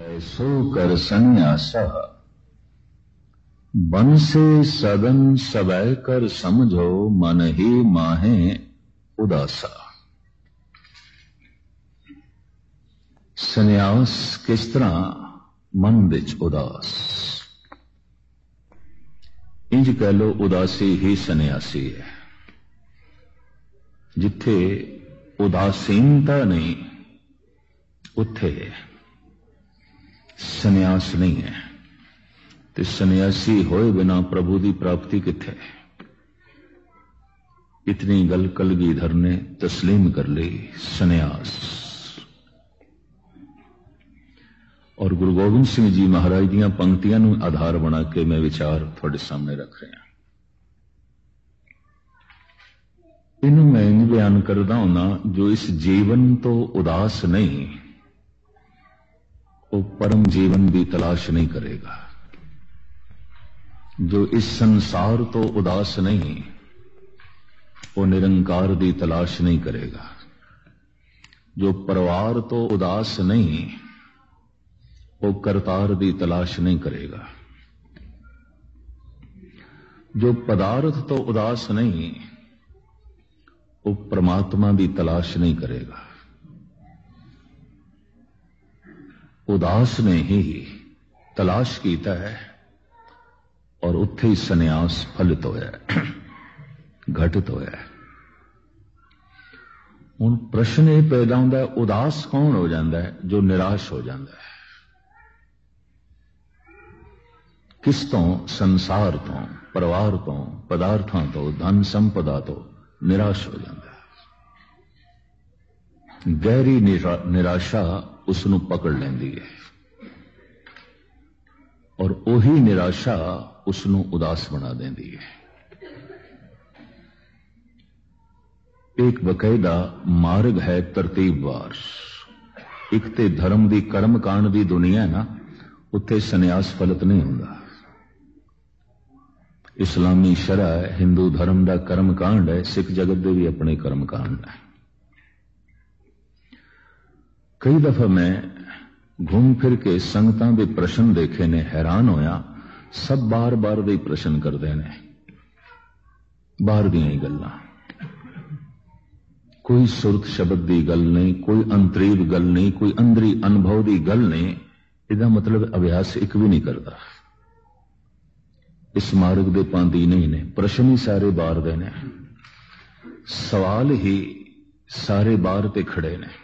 ऐसो कर संन्यासा बन से सदन सबय कर समझो मन ही माहे उदासा। संन्यास किस तरह मन विच उदास, इंज कह लो उदासी ही संन्यासी है। जिथे उदासीनता नहीं उत्थे संन्यास नहीं है। ते संन्यासी होए बिना प्रभु की प्राप्ति किथे। इतनी गल कलगीधर ने तस्लीम कर ली, संन्यास। और गुरु गोबिंद सिंह जी महाराज दी पंक्तियां नूं आधार बना के मैं विचार थोड़े सामने रख रहा। इन्हू मैं इंज बयान करदा हुंदा, जो इस जीवन तो उदास नहीं वो परम जीवन की तलाश नहीं करेगा। जो इस संसार तो उदास नहीं वो निरंकार की तलाश नहीं करेगा। जो परिवार तो उदास नहीं वो करतार की तलाश नहीं करेगा। जो पदार्थ तो उदास नहीं वो परमात्मा की तलाश नहीं करेगा। उदास ने ही तलाश कीता है और उत्थे ही संन्यास फलित होया है, घटित होया है। हुण प्रश्न यह पैदा होता है, उदास कौन हो जाता है? जो निराश हो जाता है। किस तो? संसार तो, परिवार तो, पदार्थों तो, धन संपदा तो निराश हो जाता है। गहरी निराशा उसनू पकड़ लेंदी है और ओही निराशा उसनू उदास बना देंदी है। एक बकायदा मार्ग है तरतीबवार। एक ते धर्म दी कर्म कांड दी दुनिया है ना, उत्थे संन्यास फलित नहीं हुंदा। इस्लामी शरा है, हिंदू धर्म दा कर्म कांड है, सिख जगत दे भी अपने कर्म कांड है। कई दफा मैं घूम फिर के संगतां दे प्रश्न देखे ने, हैरान होया। सब बार बार दे प्रश्न करते हैं, बाहर दियां ही गल्लां। कोई सुरत शब्द की गल नहीं, कोई अंतरीब गल नहीं, कोई अंदरी अनुभव की गल नहीं। इसका मतलब अभ्यास एक भी नहीं करता। इस मार्ग दे पांदी नहीं ने। प्रश्न ही सारे बाहर दे ने, सवाल ही सारे बाहर ते खड़े ने।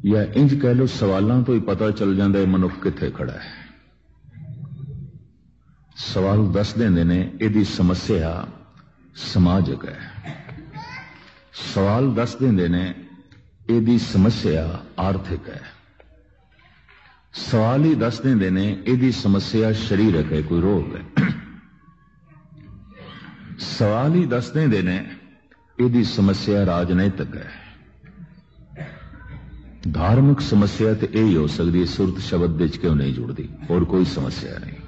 या इंज कह लो, सवालों तो ही पता चल जाता है मनुख किथे खड़ा है। सवाल दस देंदे ने इहदी समस्या समाजक है। सवाल दस देंदे ने इहदी समस्या आर्थिक है। सवाल ही दस देंदे ने इहदी समस्या शरीरक है, कोई रोग है। सवाल ही दस देंदे ने इहदी समस्या राजनीतिक है। धार्मिक समस्या तो यही हो सकती है, सुरत शब्द विच क्यों नहीं जुड़ती, और कोई समस्या नहीं।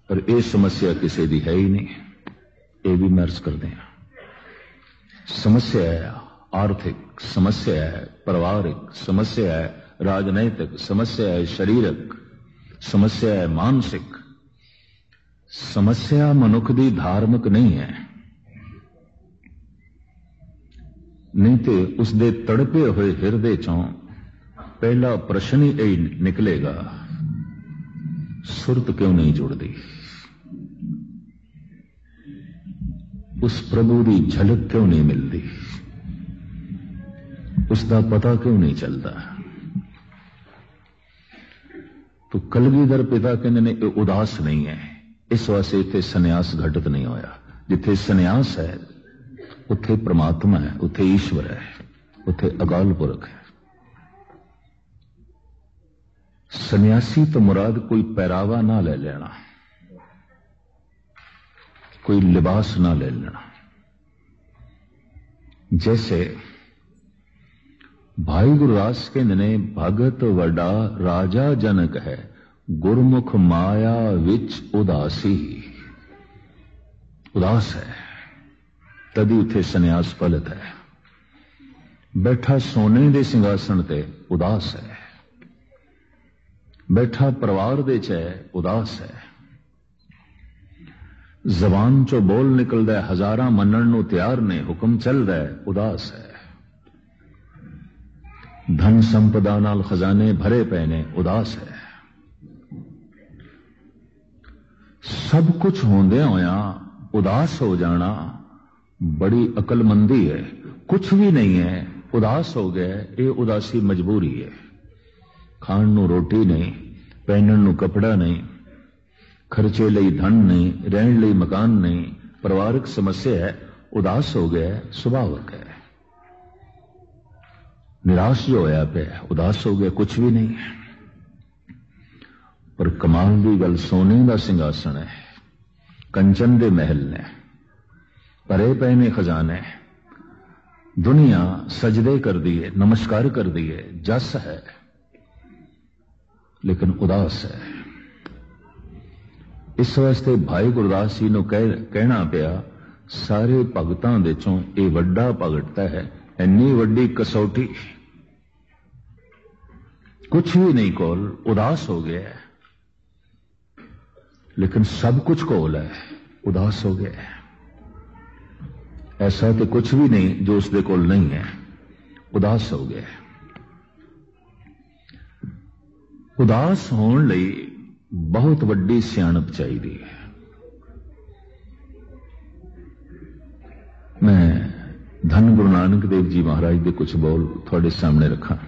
पर यह समस्या किसी की है ही नहीं, ये भी मर्ज करते हैं। समस्या है आर्थिक, समस्या है पारिवारिक, समस्या है राजनैतिक, समस्या है शारीरिक, समस्या है मानसिक। समस्या मनुख की धार्मिक नहीं है। नहीं तो उसके तड़पे हुए हिरदे चों पहला प्रश्न ही यही निकलेगा, सुरत क्यों नहीं जुड़ती? उस प्रभु की झलक क्यों नहीं मिलती? उसका पता क्यों नहीं चलता? तो कलगीधर पिता कहने ने उदास नहीं है, इस वास्ते इत्थे संन्यास घटित नहीं होया। जिथे संन्यास है उत्थे परमात्मा है, उत्थे ईश्वर है, उत्थे अकाल पुरख है। सन्यासी तो मुराद कोई पहरावा ना ले लेना, कोई लिबास ना ले लेना। जैसे भाई गुरदास कहंदे ने, भगत वड्डा राजा जनक है, गुरमुख माया विच उदासी। उदास है तभी उथे संन्यास फलित है। बैठा सोने दे सिंघासन ते उदास है, बैठा परिवार दे च है उदास है, जबान चो बोल निकलदा है हजारां मनण नूं तैयार ने, हुक्म चल रहा है उदास है, धन संपदा नाल खजाने भरे पे ने उदास है। सब कुछ होंदे होया उदास हो जाना बड़ी अकलमंदी है। कुछ भी नहीं है, उदास हो गया, ये उदासी मजबूरी है। खाण नूं रोटी नहीं, पहनण नूं कपड़ा नहीं, खर्चे लई धन नहीं, रहण लई मकान नहीं, परिवारक समस्या है, उदास हो गया, सुभावक है। निराश जो होया पे उदास हो गया, कुछ भी नहीं है। पर कमाल दी गल सोने दा सिंघासन है, कंचन दे महल ने, भरे पे ने खजाने, दुनिया सजदे कर दिए, नमस्कार कर दिए, जस है, लेकिन उदास है। इस वास्ते भाई गुरदास जी नूं कहना पिया, सारे भगतां दे चों ये वड्डा भगत है, इन्नी वड्डी कसौटी कुछ भी नहीं कोल, उदास हो गया है, लेकिन सब कुछ कोल है, उदास हो गया है। ऐसा तो कुछ भी नहीं जो उसके कोल नहीं है, उदास हो गया है। उदास होने लई बहुत वड्डी सियाणप चाहिए। मैं धन गुरु नानक देव जी महाराज के कुछ बोल थोड़े सामने रखा।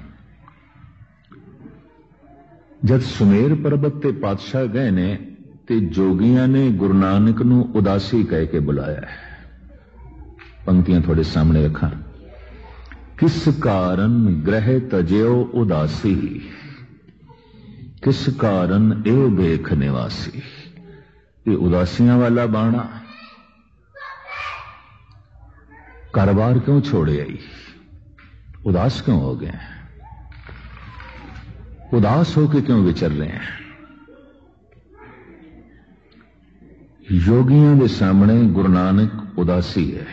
जब सुमेर पर्वत ते पातशाह गए ने ते जोगियां ने गुरु नानक नूं उदासी कह के बुलाया है। पंक्तियां थोड़े सामने रखा। किस कारण ग्रह तजयो उदासी, किस कारण एव बेख निवासी। ये उदासियां वाला बाणा कारोबार क्यों छोड़े आई, उदास क्यों हो गए, उदास होके क्यों विचर रहे हैं। योगियों के सामने गुरु नानक उदासी है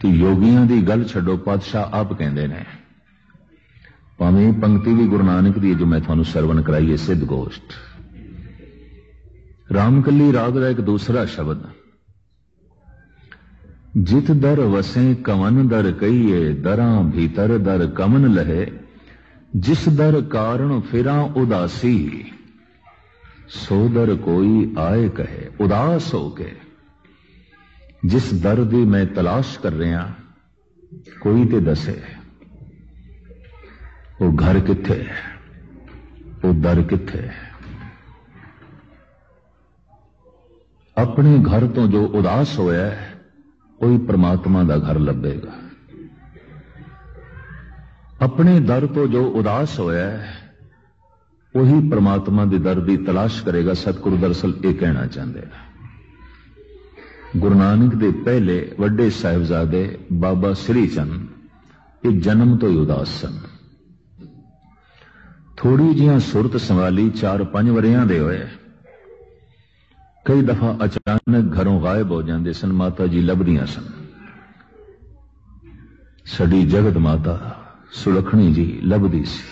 तो योगियों की गल छड्डो, पातशाह आप कहते ने, भावें पंक्ति भी गुरु नानक दी जो मैं थानू सरवण कराई है, सिद्ध गोष्ठ रामकली राग का एक दूसरा शब्द, जित दर वसे कवन दर कहिए, दरा भीतर दर कमन लहे, जिस दर कारण फिरा उदासी, सो दर कोई आए कहे। उदास होके जिस दर दी मैं तलाश कर रहा, कोई ते दसे वो घर किथे है, वो दर किथे है। अपने घर तो जो उदास होया है, कोई परमात्मा दा घर लभेगा। अपने दर तो जो उदास होया है, वही परमात्मा दी दर दी तलाश करेगा। सतगुरु दरअसल ये कहना चाहते हैं। गुरु नानक दे पहले वड्डे साहिबजादे बाबा श्री चंद ये जन्म तो ही उदास सन। थोड़ी जिहां सुरत संभाली 4-5 वरियां दे होए, कई दफा अचानक घरों गायब हो जाते सन। माता जी लभदियां सन। सड़ी जगत माता सुलखनी जी लभदी सी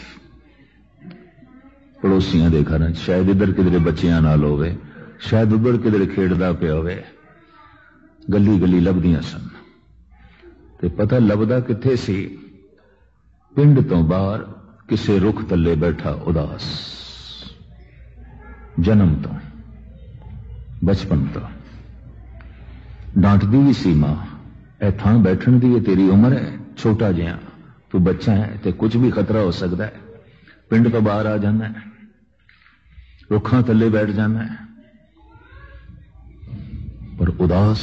पड़ोसियां दे घर, शायद इधर किधरे बच्चियां नाल होवे, शायद उधर किधरे खेडदा पिया होवे, गली गली लभदियां सन। ते पता लभदा किथे सी, पिंड तो बाहर किसे रुख थल्ले बैठा उदास। जन्म तो, बचपन तो डांटदी भी सी मां, ए थां बैठण दी तेरी उम्र है, छोटा जिहा तू बच्चा है ते कुछ भी खतरा हो सकता है। पिंड तो बाहर आ जाना है, रुखां थल्ले बैठ जाना है। पर उदास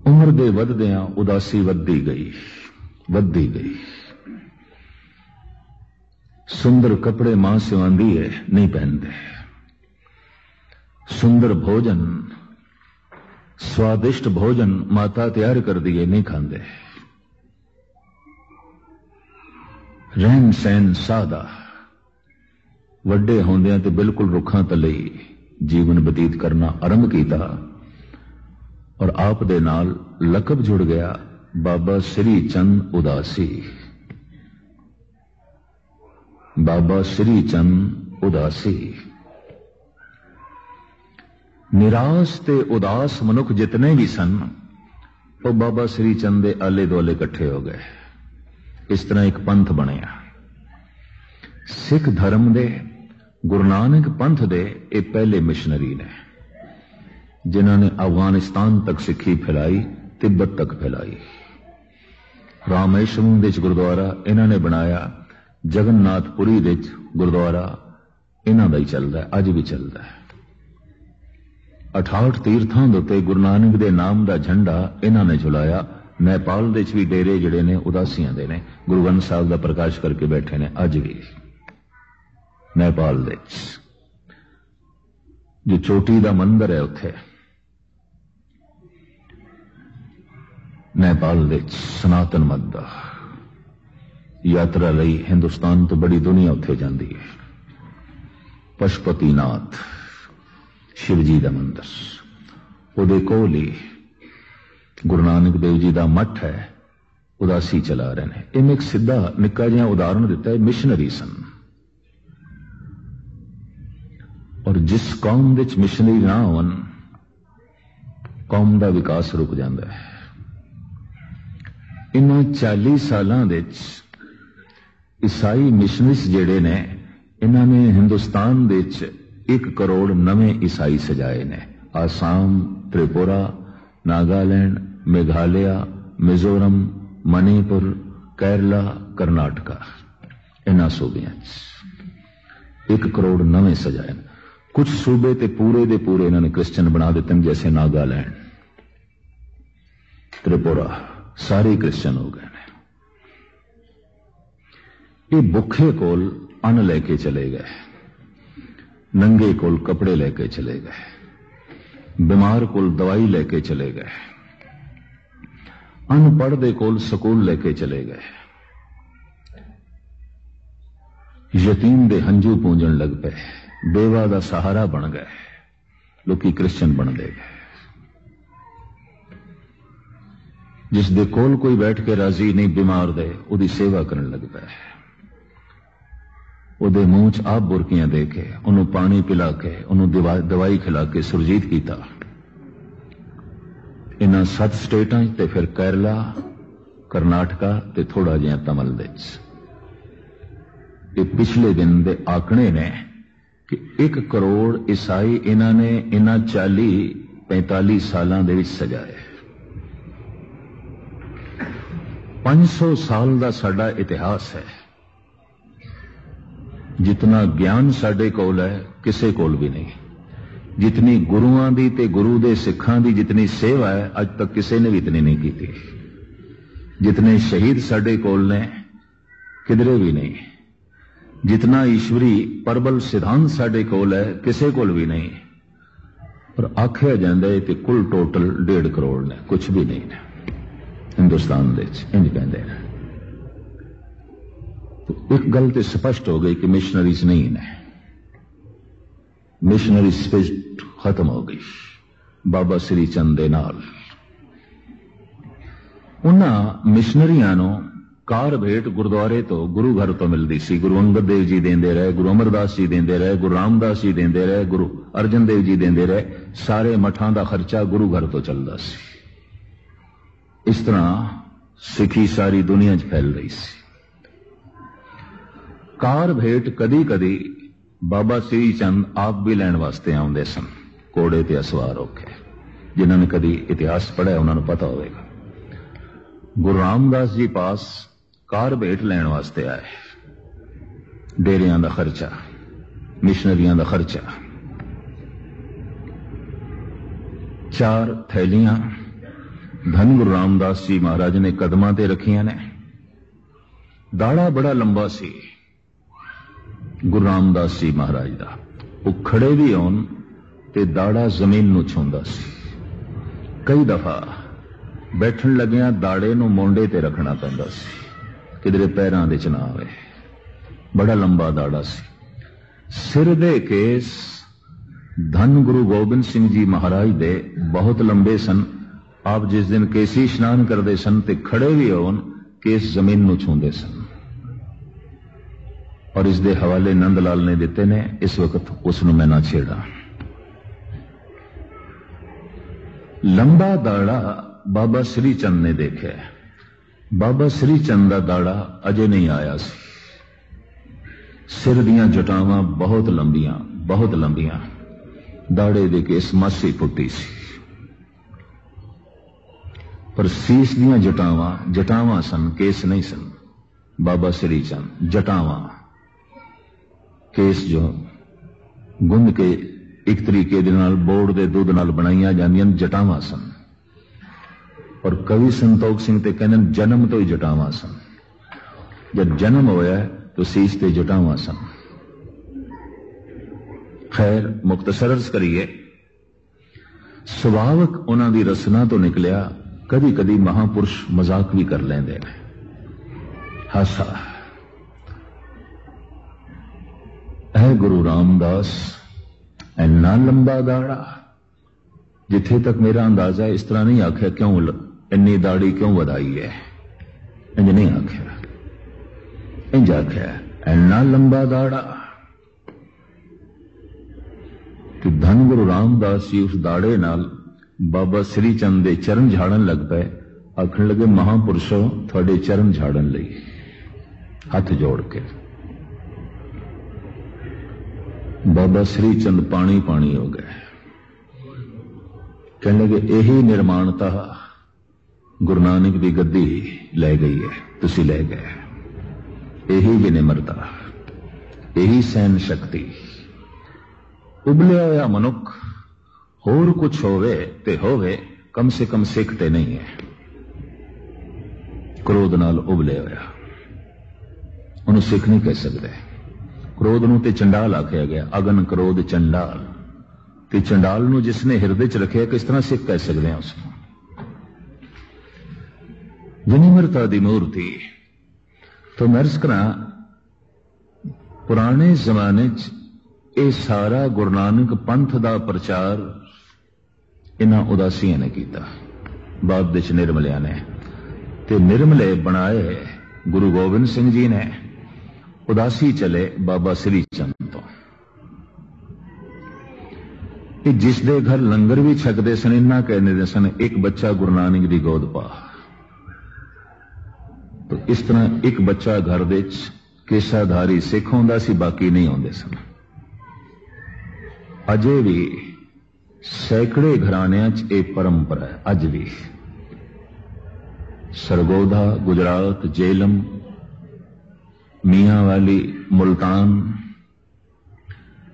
उम्र दे वधदियां उदासी वधदी गई, वधदी गई। सुंदर कपड़े मां सिवांदी है, नहीं पहनते। सुंदर भोजन, स्वादिष्ट भोजन माता तैयार कर दिए, नहीं खाते। रहन सहन सादा, वड्डे होंदियां ते बिल्कुल रुखां तले जीवन बतीत करना आरंभ किया। और आप दे नाल लकब जुड़ गया बाबा श्री चंद उदासी। बाबा श्री चंद उदासी। निराश ते उदास मनुख जितने भी सन वो बाबा श्री चंद दे आले दुआले इकट्ठे हो गए। इस तरह एक पंथ बनया। सिख धर्म दे गुरु नानक पंथ दे ये पहले मिशनरी ने जिन्होंने अफगानिस्तान तक सिक्खी फैलाई, तिब्बत तक फैलाई। रामेश्वरम दे गुरुद्वारा इन्होंने बनाया, जगन्नाथपुरी दे गुरुद्वारा इन्हों का ही चलता है, अज भी चलता है। 68 तीर्थों के उत्ते गुरु नानक दे नाम का झंडा इन्होंने झुलाया। नेपाल दे भी डेरे जिहड़े ने उदासियां दे ने, गुरु ग्रंथ साहिब का प्रकाश करके बैठे ने। अज भी नेपाल दे जो चोटी का मंदिर है उत्थे नेपाल दे सनातन मत दा यात्रा लई हिंदुस्तान तो बड़ी दुनिया उत्थे जाती है। पशुपतिनाथ शिवजी का मंदिर, उहदे कोल ही गुरु नानक देव जी का मठ है। उदासी चला रहे हैं। इन्हें एक सीधा निक्का जिहा उदाहरण दिता है। मिशनरी सन और जिस कौम विच मिशनरी ना होवन कौम का विकास रुक जाता है। इन्हां 40 सालां दे ईसाई मिशनरीज जिहड़े ने इन्हां ने हिंदुस्तान दे 1 करोड़ नवे ईसाई सजाए ने। आसाम, त्रिपुरा, नागालैंड, मेघालय, मिजोरम, मणिपुर, केरला, कर्नाटका, इन्हां सूबियां 1 करोड़ नवे सजाए। कुछ सूबे ते पूरे दे पूरे इन्होंने क्रिश्चियन बना देते हैं, जैसे नागालैंड, त्रिपुरा, सारे क्रिश्चियन हो गए। ये भुखे कोल अन्न लेके चले गए, नंगे कोल कपड़े लेके चले गए, बीमार कोल दवाई लेके चले गए, अनपढ़ दे कोल स्कूल लेके चले गए, यतीम दे हंजू पूंजन लग पे, बेवा दा सहारा बन गए, लोकी क्रिश्चियन बन दे गए। जिस दे कोल कोई बैठ के राजी नहीं बीमार दे उदी सेवा करने लग पे, उहदे मुंह च आप बुरकियां दे के उन्होंने पानी पिला के उन्होंने दवाई खिला के सुरजीत किया। इन्हां 7 स्टेटां ते फिर केरला, कर्नाटका ते थोड़ा जिहा तमिल दे ये पिछले दिन दे आंकड़े ने कि 1 करोड़ ईसाई इन्होंने इन्हां 40-45 सालों दे विच सजाए। 500 साल का साडा इतिहास है। जितना ज्ञान साडे कोल है किसे कोल भी नहीं। जितनी गुरुआं दी ते गुरु दे सिखां दी जितनी सेवा है अज तक किसी ने भी इतनी नहीं की थी। जितने शहीद साडे कोल ने किधरे भी नहीं। जितना ईश्वरी परबल सिद्धांत साडे कोल है किसे कोल भी नहीं। और आख्या जाता है कि कुल टोटल 1.5 करोड़ ने, कुछ भी नहीं ने हिंदुस्तान दे इंज कहंदे ने। तो एक गल तो स्पष्ट हो गई कि मिशनरीज नहीं ने, मिशनरी स्पिरिट खत्म हो गई बाबा श्री चंद दे नाल। उन्हां मिशनरियां नूं कार भेंट गुरुद्वारे तो गुरु घर तो मिलती सी। गुरु अंगद देव जी देंदे रहे, गुरु अमरदास जी देंदे रहे, गुरु रामदास जी देंदे रहे, गुरु अर्जन देव जी देंदे रहे। सारे मठां दा खर्चा गुरु घर तो चलदा सी। इस तरह सिखी सारी दुनिया च फैल रही सी। कार भेंट कदी कदी बाबा श्री चंद आप भी लैण वास्ते आउंदे सन, घोड़े ते असवार होके। जिन्होंने कदी इतिहास पढ़िया उन्होंने पता होगा। गुरु रामदास जी पास कार भेंट लैण वास्ते आए। डेरियां दा खर्चा, मिशनरियां दा खर्चा। 4 थैलियां धन गुरु रामदास जी महाराज ने कदमां ते रखियां ने। दाड़ा बड़ा लंबा सी गुरु रामदास जी महाराज दा। वो खड़े भी होन ते दाड़ा जमीन नूं छूंदा सी। कई दफा बैठन लगिया दाड़े नूं मोंडे ते रखना पैंदा सी, किधरे पैरां दे च ना आवे। बड़ा लंबा दाड़ा सी। सिर दे केस धन गुरु गोबिंद सिंह जी महाराज दे बहुत लंबे सन, आप जिस दिन केसी इशनान करते सन ते खड़े भी होन केस जमीन नूं छूंदे सन। और इस दे हवाले नंद लाल ने दिते ने, इस वक्त उसनूं मैं ना छेड़ा। लंबा दाड़ा बाबा श्री चंद ने देखा। बाबा श्री चंद का दाड़ा अजे नहीं आया सी। सिर दियां जटावां बहुत लंबियां, दाड़े दे केस मासी पुट्टी सी, पर सीस दियां जटावां सन, केस नहीं सन। बाबा श्री चंद जटावां, केस जो गुंद के एक तरीके दे नाल बोड़ दे दुध नाल बनाईयां जांदियां जटावां सन। और कवि संतोख सिंह ते कहने जन्म तो ही जटावां सन। जब जन्म होया तो सीस ते जटावां सन। खैर मुख्तसर अर्ज करिए, सुभावक उन्हां दी रसना तो निकलिया। कदी कदी महापुरुष मजाक भी कर लेंदे ने। हासा, ऐ गुरु रामदास, इन्ना लंबा दाड़ा। जिथे तक मेरा अंदाजा है, इस तरह नहीं आख्या क्यों इन्नी दाढ़ी क्यों वधाई है, इंज नहीं आख्या। इंज आख्या इन्ना लंबा दाड़ा कि धन गुरु रामदास जी उस दाड़े नाल बाबा श्री चंद दे चरण झाड़न लग पे। आखन लगे महापुरुषों थोड़े चरण झाड़न लई, हाथ जोड़ के। बाबा श्री चंद पानी पानी हो गए। कहने लगे यही निर्माणता गुरु नानक की गद्दी ले गई है, तुसी ले गए। यही विनिमरता, यही सहन शक्ति। उबलिया होया मनुख होर कुछ होवे ते होवे, कम से कम सिख ते नहीं है। क्रोध नाल उबले होया उन्हें सिख नहीं कह सकते। क्रोध नूं ते चंडाल आख्या गया, अगन क्रोध चंडाल। ते चंडाल नूं जिसने हिरदे च रखे किस तरह सिख कह सकते हैं उसको। विनिमरता दी मूर्ति। तो मैं अर्ज करा, पुराने जमाने च यह सारा गुरु नानक पंथ दा प्रचार इन्हां उदासियां ने किया, बाद विच निर्मलिया ने। ते निर्मले बनाए गुरु गोबिंद सिंह जी ने। उदासी चले बाबा श्री चंद तो। जिस दे घर लंगर भी छकते सन, इन्ना कहते सन एक बच्चा गुरु नानक की गोद पा। तो इस तरह एक बच्चा घर दे केसाधारी सिख होंदा सी, बाकी नहीं होंदे सन। अजे भी सैकड़े घरानियां च एक परंपरा है। अज भी सरगोधा गुजरात, जेलम, मियां वाली मुल्तान,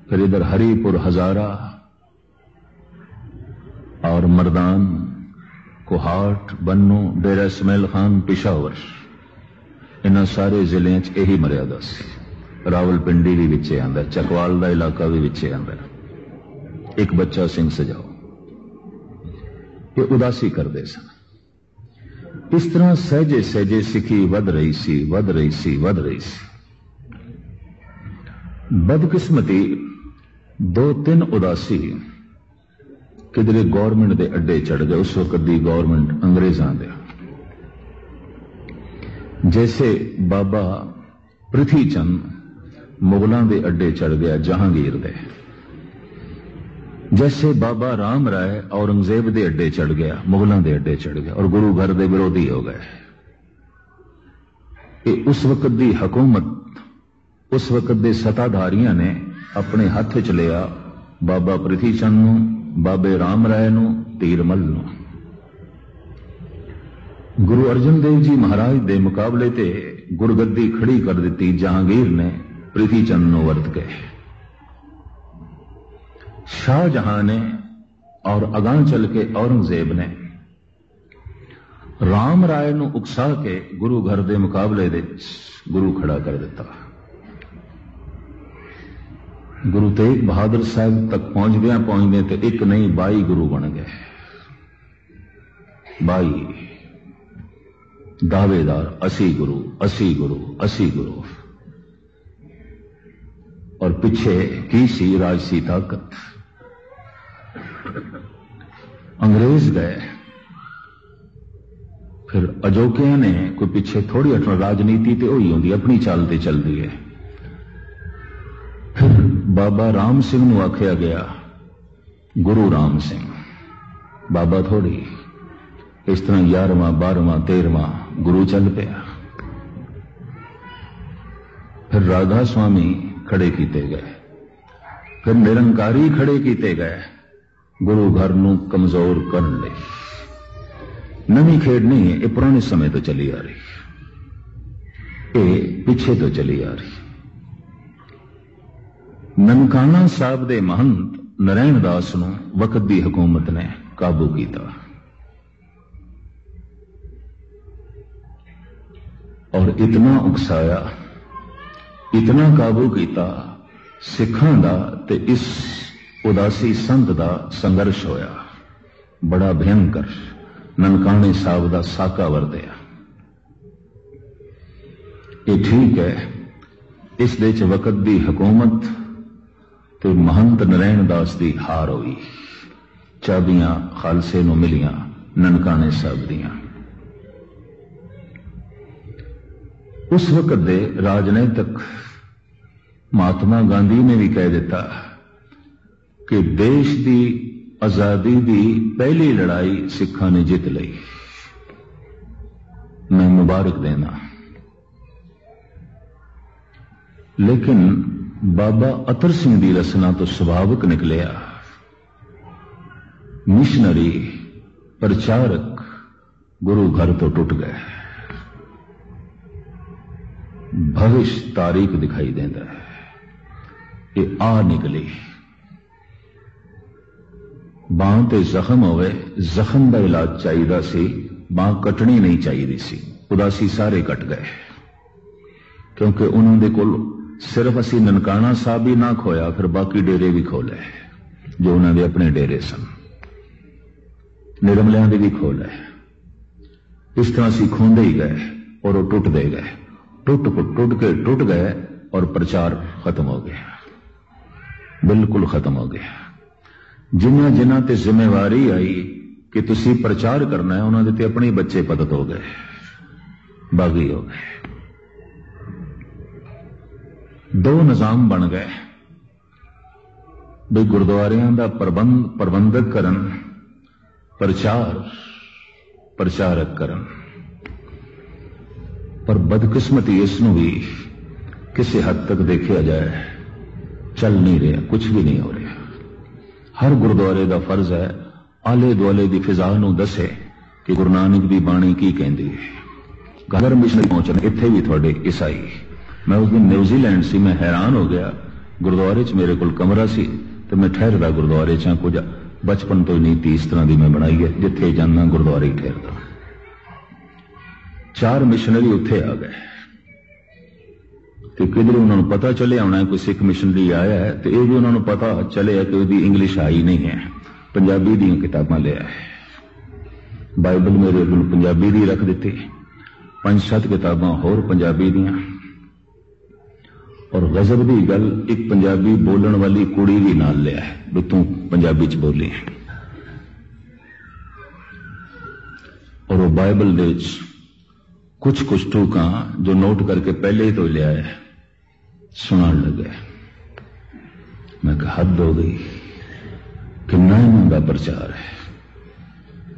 फिर इधर हरिपुर हजारा और मर्दान, कोहाट, बन्नू, डेरा इसमाइल खान, पिशावर, इन्हां सारे जिले च यही मर्यादा सी। रावलपिंडी भी विचे आंदा, चकवाल का इलाका भी विचे आंदा। एक बच्चा सिंह सजाओ, ये उदासी करते सन। इस तरह सहजे सहजे सिखी वध रही सी, वध रही सी, वध रही सी। बदकिस्मती दो तीन उदासी किधरे गौरमेंट के अड्डे चढ़ गए। उस वक्त की गौरमेंट अंग्रेजों दे। जैसे बाबा पृथ्वी चंद मुगलों के अड्डे चढ़ गया, जहांगीर दे। जैसे बाबा राम राय औरंगजेब के अड्डे चढ़ गया, मुगलों के अड्डे चढ़ गया और गुरु घर के विरोधी हो गए। उस वक्त की हुकूमत, उस वक्त के सत्ताधारियों ने अपने हाथ च लिया बाबा पृथ्वी चंद नूं, बाबे राम राय नूं, तीरमल नूं। गुरु अर्जन देव जी महाराज के मुकाबले ते गुरगद्दी खड़ी कर दी जहांगीर ने, पृथ्वी चंद नूं वरत गए। शाहजहां ने और अगां चल के औरंगजेब ने राम राय नूं उकसा के गुरु घर के मुकाबले दे गुरु खड़ा कर दिता। गुरु तेग बहादुर साहब तक पहुंचदे तो एक नहीं 22 गुरु बन गए। 22 दावेदार, 80 गुरु, 80 गुरु, 80 गुरु। और पीछे की सी राजसी ताकत। अंग्रेज गए, फिर अजोकिया ने कोई पिछे थोड़ी हटना, राजनीति तो ही होंगी, अपनी चाल ते चलती है। फिर बाबा राम सिंह नूं आख्या गया गुरु राम सिंह, बाबा थोड़ी। इस तरह 11वां 12वां 13वां गुरु चल पिया। फिर राधा स्वामी खड़े किए गए, फिर निरंकारी खड़े किए गए गुरु घर नूं कमजोर करने लई। नवी खेड नहीं है, ये पुराने समय तो चली आ रही, ये पिछे तो चली आ रही। ननकाना साहब दे महंत नारायण दास नूं वक्त दी हुकूमत ने काबू किया और इतना उकसाया, इतना काबू किया, सिखां दा ते इस उदासी संत दा संघर्ष होया बड़ा भयंकर। ननकाने साहब दा साका वरदिया। ये ठीक है, इस दे च वक्त दी हुकूमत ते महंत नारायण दास दी हार हुई। चाबियां खालसे नूं मिलियां ननकाने साहब दियां। उस वक्त दे राजनीतिक महात्मा गांधी ने भी कह दिता कि देश की आजादी की पहली लड़ाई सिखा ने जित ली। मैं मुबारक देना, लेकिन बाबा अतर सिंह की रचना तो स्वाभाविक निकलिया। मिशनरी प्रचारक गुरु घर तो टूट गए। भविष्य तारीख दिखाई देता है, ये आ निकली। बांह ते जख्म होवे, जख्म का इलाज चाहिए सी, बांह कटनी नहीं चाहिए सी। उदासी सारे कट गए, क्योंकि उन्होंने कोल सिर्फ असी ननकाना साहब ही ना खोया, फिर बाकी डेरे भी खोले जो उन्होंने अपने डेरे सन। निरमलियां दे भी खोले। इस तरह असी खोंदे ही गए और वो टूट दे गए, टूट गए और प्रचार खत्म हो गया, बिल्कुल खत्म हो गया। जिन्ना जिन्ना ते जिम्मेवारी आई कि तुसी प्रचार करना है, उन्होंने ते अपने बच्चे पतत हो गए, बागी हो गए। दो निजाम बन गए भी गुरुद्वारियां दा प्रबंधक करन, प्रचारक करन। पर बदकिस्मती इसनूं भी किसी हद तक देखा जाए चल नहीं रहा, कुछ भी नहीं हो रहा। हर गुरुद्वारे का फर्ज है आले दुआले की फिजा नूं दसे कि गुरु नानक की बाणी की कहती है। घर मिशनरी पहुंचने इत्थे भी थोड़े ईसाई। मैं उस दिन न्यूजीलैंड से, मैं हैरान हो गया। गुरुद्वारे च मेरे को कमरा सी तो मैं ठहरदा गुरुद्वारे च कुछ बचपन तो ही नीति इस तरह की मैं बनाई है, जिथे जाना गुरुद्वारे ही ठहरदा। 4 मिशनरी उत्थे आ गए तो किधर उन्होंने पता चले आना कोई सिख मिशनरी आया है, तो यह भी उन्होंने पता चले कि उसकी इंग्लिश आई नहीं है, पंजाबी दी किताबां लिया है। बाइबल मेरे को पंजाबी दी रख दी, 5-7 किताबां होर पंजाबी दियां। और गजब की गल, एक पंजाबी बोलने वाली कुड़ी भी नाल लिया है भी तू पंजाबी च बोली है। और वो बाइबल दे कुछ टूका जो नोट करके पहले ही तो लिया है, सुनान लगे। मैं कहा हद हो गई, कितना इन्हों प्रचार है।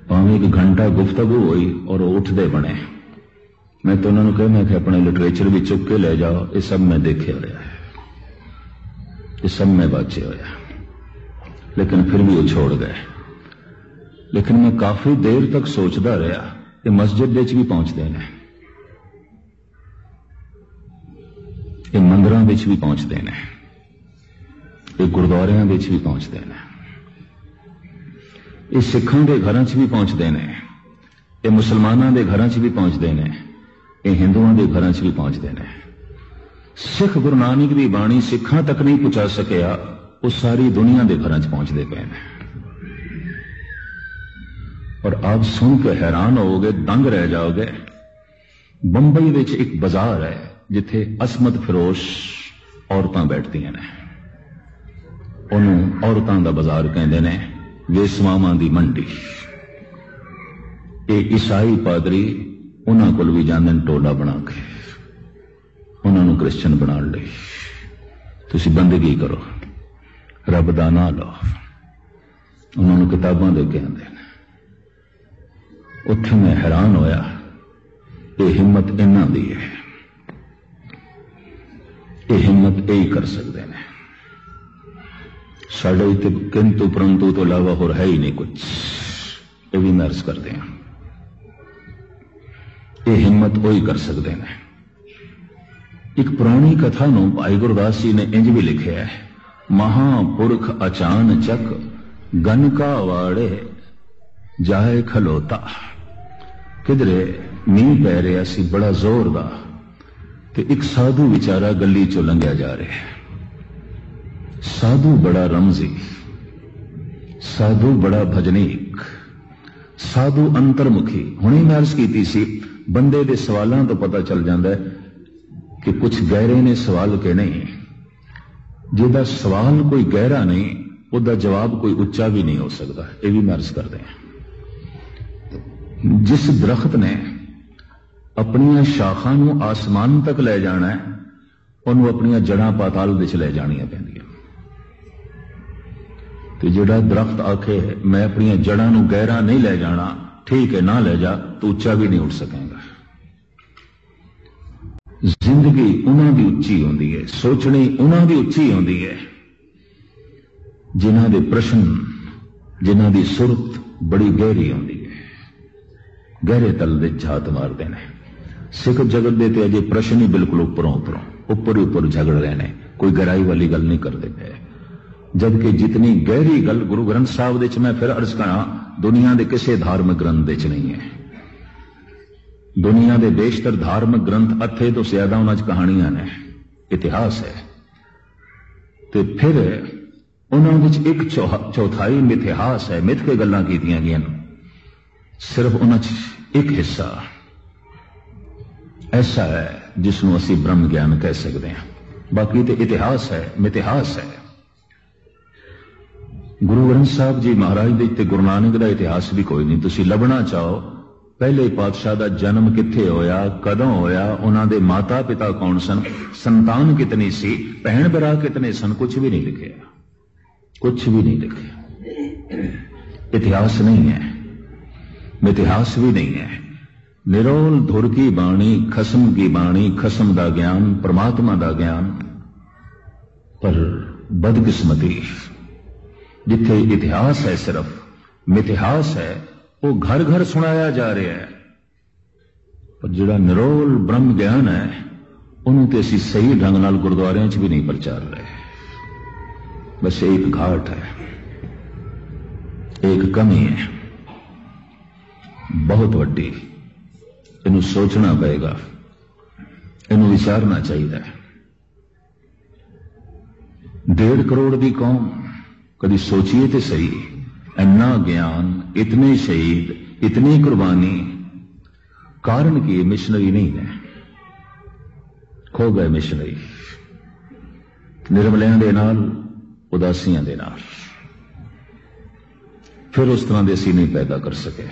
भावें 1 घंटा गुफ्तगू हुई और उठते बने। मैं तो उन्होंने कहा, मैं अपने लिटरेचर भी चुक के ले जाओ, ये सब मैं देखे होया है, ये सब मैं बाचे होया। लेकिन फिर भी वो छोड़ गए। लेकिन मैं काफी देर तक सोचता रहा कि मस्जिद विच भी पहुंचते हैं, ये मंदिरां विच भी पहुंचते हैं, ये गुरुद्वारियां विच भी पहुंचते हैं, ये सिखां दे घरां च भी पहुंचते हैं, ये मुसलमानां दे घरां च भी पहुंचते हैं, ये हिंदुओं के घरां च भी पहुंचते हैं। सिख गुरु नानक की बाणी सिखां तक नहीं पहुंचा सकिया, वो सारी दुनिया के घरां च पहुंचते पे हैं। और आप सुन के हैरान होगे, दंग रह जाओगे। बंबई में एक बाजार है जिथे असमत फिरोश औरतां बैठदियां ने, उन्होंने औरतां दा बाजार कहते हैं, वेसवावां दी मंडी। ये ईसाई पादरी उन्होंने कोल भी जाते टोला बना के उन्होंने क्रिश्चन बना ले। तुसी बंदगी करो, रब दा नाम लो, उन्होंने किताबां दे के आंदे ने। उत्थे मैं हैरान होया, ये हिम्मत इन्हां दी है, ये हिम्मत यही कर सकते हैं। साढ़े इत्ते किंतु परंतु तो इलावा होर है ही नहीं कुछ, ये भी नर्स करते हैं। ये हिम्मत वही कर सकते हैं। एक पुरानी कथा नूं भाई गुरदास जी ने इंज भी लिखा है, महापुरख अचानचक गनका वाड़े जाए खलोता। किधरे मींह पै रहा सी बड़ा जोर दा, ते एक साधु विचारा गली चो लंघिया जा रहा है। साधु बड़ा रमजी, साधु बड़ा भजनीक, साधु अंतर्मुखी। हुणे मैं अर्ज की सी, बंदे दे सवालों तो पता चल जाता है कि कुछ गहरे ने सवाल के नहीं। जिहदा सवाल कोई गहरा नहीं, उसका जवाब कोई उच्चा भी नहीं हो सकता। यह भी मैं अर्ज करते हैं। जिस दरख्त ने अपनिया शाखा नूं आसमान तक ले जाना है, उन्होंने अपनिया जड़ां पाताल विच ले जानियां पैंदियां। ते जिहड़ा दरख्त आखे मैं अपनिया जड़ां नूं गहरा नहीं ले जाना, ठीक है ना ले जा, तो उच्चा भी नहीं उठ सकेगा। जिंदगी उन्हां दी उच्ची होंदी है, सोचनी उन्हां दी उच्ची होंदी है जिन्हां दे प्रश्न, जिन्हां दी सुरत बड़ी गहरी होंदी है, गहरे तल दे झात मारते हैं। सिख जगत दे ते अजे प्रश्न ही बिल्कुल उपरों ऊपर झगड़ रहे हैं, कोई गहराई वाली गल नहीं करते पे। जबकि जितनी गहरी गल गुरु ग्रंथ साहब दे च, मैं फिर अर्ज करा, दुनिया के किसी धार्मिक ग्रंथ दे च नहीं है। दुनिया के बेशतर धार्मिक ग्रंथ अथे तो ज्यादा उन्हां च कहानियां ने, इतिहास है। ते फिर उन्हां विच एक चौथाई मिथिहास है, मिथ के गल्लां कीतियां गईयां। सिर्फ उन्हां च एक हिस्सा ऐसा है जिसनों असी ब्रह्म ज्ञान कह सकते हैं, बाकी तो इतिहास है, मिथिहास है। गुरु ग्रंथ साहब जी महाराज दे ते गुरु नानक दा इतिहास भी कोई नहीं। तुसी लभना चाहो पहले पातशाह दा जन्म कित्थे होया, कदों होया, उन्हां दे माता पिता कौन सन, संतान कितनी सी, भैण भरा कितने सन, कुछ भी नहीं लिखे, कुछ भी नहीं लिखे। इतिहास नहीं है, मिथिहास भी नहीं है। निरोल धुर की बाणी, खसम की बाणी, खसम दा ज्ञान, परमात्मा दा ज्ञान। पर बदकिस्मती, जिथे इतिहास है सिर्फ, मिथिहास है, वो घर घर सुनाया जा रहा है। पर जिहड़ा निरोल ब्रह्म ज्ञान है, उन्होंने तो असी सही ढंग नाल गुरुद्वारियां च भी नहीं प्रचार रहे। बस एक घाट है, एक कमी है बहुत वड्डी। इनू सोचना पएगा, इनू विचारना चाहिए। 1.5 करोड़ की कौम, कभी सोचिए तो सही, इन्ना ज्ञान, इतने शहीद, इतनी कुर्बानी, कारण की मिशनरी नहीं है। खो गए मिशनरी, निर्मलियां दे नाल, उदासियां दे नाल। फिर उस तरह के असीं नहीं पैदा कर सके।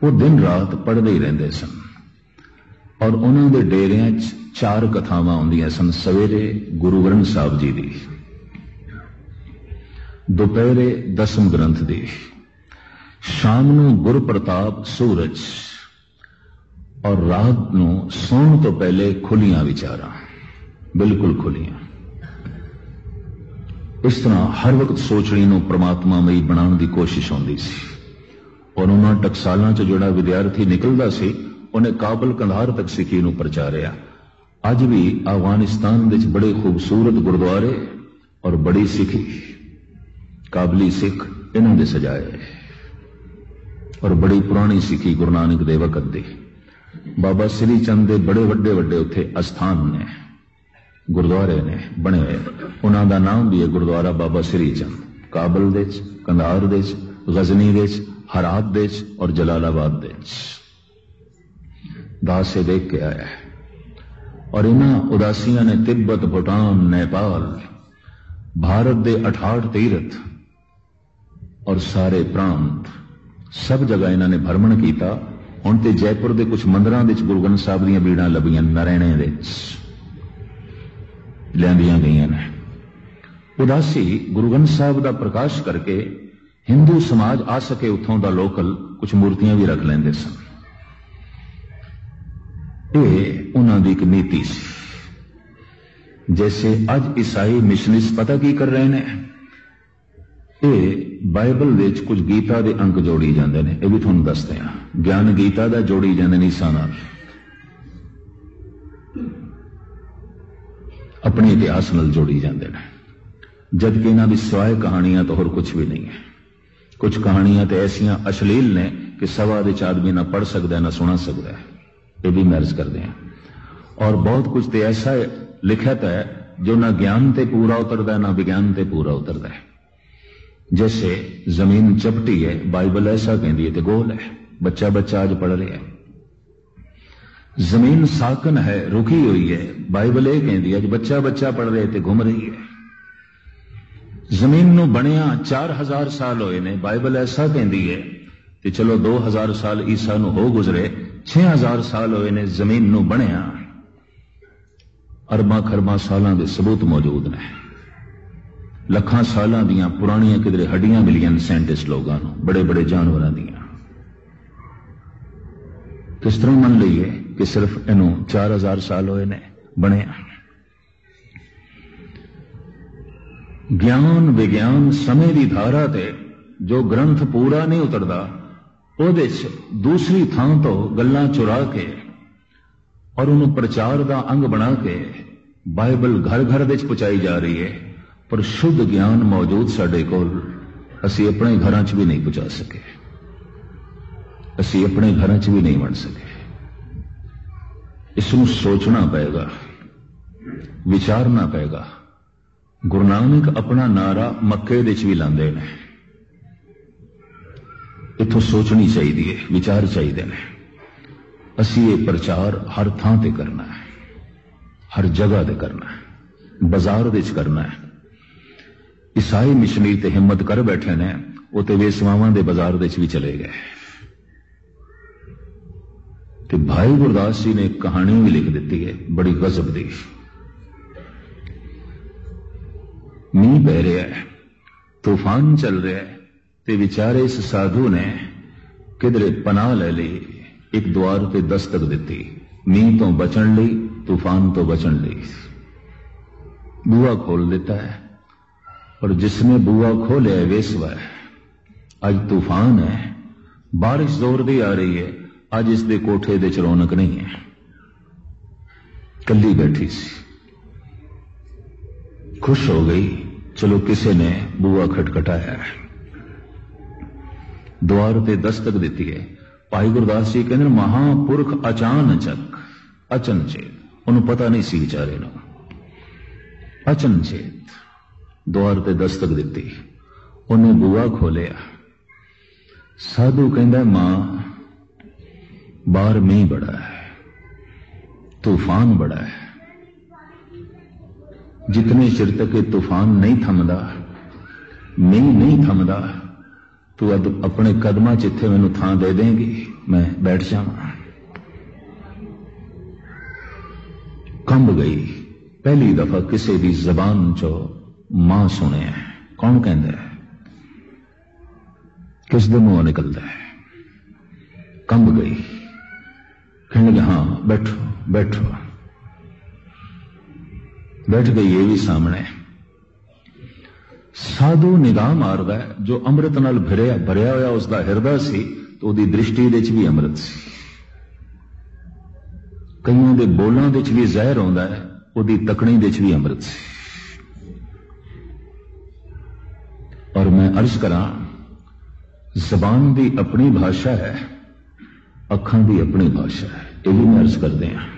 वो दिन रात पढ़ते ही रहते सन, और उन्होंने डेरिया 4 कथावां आउंदियां सन। सवेरे गुरु ग्रंथ साहब जी की, दोपहरे दसम ग्रंथ दी, शाम नूं गुर प्रताप सूरज, और रात नूं सौण तो पहले खुलियां विचारां, बिल्कुल खुलियां। इस तरह हर वक्त सोचनी नूं परमात्मा मई बनाने की कोशिश होंदी सी। और उन्होंने टकसालां च जोड़ा विद्यार्थी निकलदा सी, उन्हें काबल कंधार तक सिक्खी नूं प्रचारिया। अज भी अफगानिस्तान विच बड़े खूबसूरत गुरुद्वारे और बड़ी सिक्खी, काबली सिख इन्हों दे सजाए, और बड़ी पुरानी सिक्खी गुरु नानक दे वकत दी। बाबा श्री चंद दे बड़े वड्डे वड्डे उत्थे अस्थान ने, गुरुद्वारे ने बने हुए। उन्हां दा नाम भी है गुरुद्वारा बाबा श्री चंद। काबल दे च, कंधार दे च, गजनी दे च, हरात दे च, और जलालाबाद दे च। दास से देख के आया है। और इन्हां उदासियां ने तिब्बत, भूटान, नेपाल, भारत दे 68 तीर्थ और सारे प्रांत, सब जगह इन्होंने भ्रमण किया। हुण ते जयपुर के कुछ मंदिरों में गुरु ग्रंथ साहब दीयां बीड़ां लभियां नारायणे दे लियांदियां गईयां ने। उदासी गुरु ग्रंथ साहब का प्रकाश करके हिंदू समाज आ सके उथों दा लोकल कुछ मूर्तियां भी रख लेंदे सन। ये उन्हां दी एक नीति सी। जैसे अज ईसाई मिशनरीज पता की कर रहे हैं, ये बाइबल विच कुछ गीता के अंक जोड़ी जाते हैं। यह भी तुहानूं दसदे हैं। ज्ञान गीता का जोड़ी जाते हैं ईसा नाल, अपने इतिहास नाल जोड़ी जाते हैं, जबकि इन्हां दी सिवाय कहानियां तो होर कुछ भी नहीं है। कुछ कहानियां तो ऐसियां अश्लील ने कि सवा दे आदमी ना पढ़ सकता है ना सुना सकता है। ये भी मैरिज करते हैं। और बहुत कुछ तो ऐसा लिखित है जो ना ज्ञान ते पूरा उतरता है ना विज्ञान ते पूरा उतरता है। जैसे जमीन चपटी है, बाइबल ऐसा कहती है, तो गोल है। बच्चा बच्चा आज पढ़ रहा है। जमीन साकन है, रुकी हुई है, बाइबल यह कहती है बच्चा बच्चा पढ़ रहे थे घूम रही है। जमीन नूं बनिया 4000 साल होए ने, बाइबल ऐसा कहती है कि चलो 2000 साल ईसा नूं हो गुजरे, 6000 साल होए ने जमीन नूं बनिया। अरबां खरबां सालां दे सबूत मौजूद ने। लखां सालां दियां पुरानियां किधरे हड्डियां मिलियां साइंटिस्ट लोगों नूं, बड़े बड़े जानवरां दियां। किस तरह मन लीए कि सिर्फ इनू 4000 साल होए ने बने। ज्ञान विज्ञान समय की धारा ते जो ग्रंथ पूरा नहीं उतरदा, ਉਹਦੇ ਚ दूसरी थां तो गल्लां चुरा के और उन्होंने प्रचार का अंग बना के बाइबल घर घर दे पहुंचाई जा रही है। पर शुद्ध ज्ञान मौजूद साडे कोल असी अपने घरां च भी नहीं पहुंचा सके, असी अपने घरां च भी नहीं बन सके। इसनूं सोचना पएगा, विचारना पएगा। गुरु नानक अपना नारा मक्के दे च भी लांदे ने। इथों सोचनी चाहिए, विचार चाहिए ने। असी ये प्रचार हर थां ते करना है, हर जगह ते करना है, बाजार दे च करना है। ईसाई मिशनरी ते हिम्मत कर बैठे ने, वो ते वेसवावां दे बाजार दे च भी चले गए। कि भाई गुरदास जी ने एक कहानी भी लिख दी है बड़ी गजब दी। मींह पै रहा है, तूफान चल रहा है, ते विचारे इस साधु ने किधरे पनाह ले ली, एक द्वार पे दस्तक दी। मींह तो बचन ली, तूफान तो बचन ली। बुआ खोल देता है, और जिसने बुआ खोले वेसवा है। आज तूफान है, बारिश जोर दी आ रही है, आज इसके कोठे दे च रौनक नहीं है, कल्ली बैठी सी। खुश हो गई, चलो किसी ने बुआ खटखटाया है, द्वार ते दस्तक दी है। भाई गुरदास जी कहते महापुरख अचानचक अचनचेत, उन्होंने पता नहीं सी बेचारे नूं, अचनचेत द्वार ते दस्तक दी। उन्हें बुआ खोलिया। साधु कहता मां बाहर मींह बड़ा है, तूफान बड़ा है, जितने चिर तक ये तूफान नहीं थमदा, मींह नहीं थमदा, तू अपने कदमां च इत्थे मैनूं थां दे देंगी, मैं बैठ जावां। कंब गई। पहली दफा किसी की जबान चो मां सुने। कौन कहता है, किस दे मुंहों निकलता है? कंब गई, कहने लगे हां बैठो बैठो। बैठ गई, ये भी सामने। साधु निगाह मारदा है, जो अमृत नाल भरिया होया उसका हिरदा सी, तो उसकी दृष्टि दे च भी अमृत सी। कईयों के बोलों दे च भी जहर आउंदा है, उसकी तकनी दे च भी अमृत सी। और मैं अर्ज करा, जबान की अपनी भाषा है, अखां की अपनी भाषा है, ये भी मैं अर्ज करते हैं।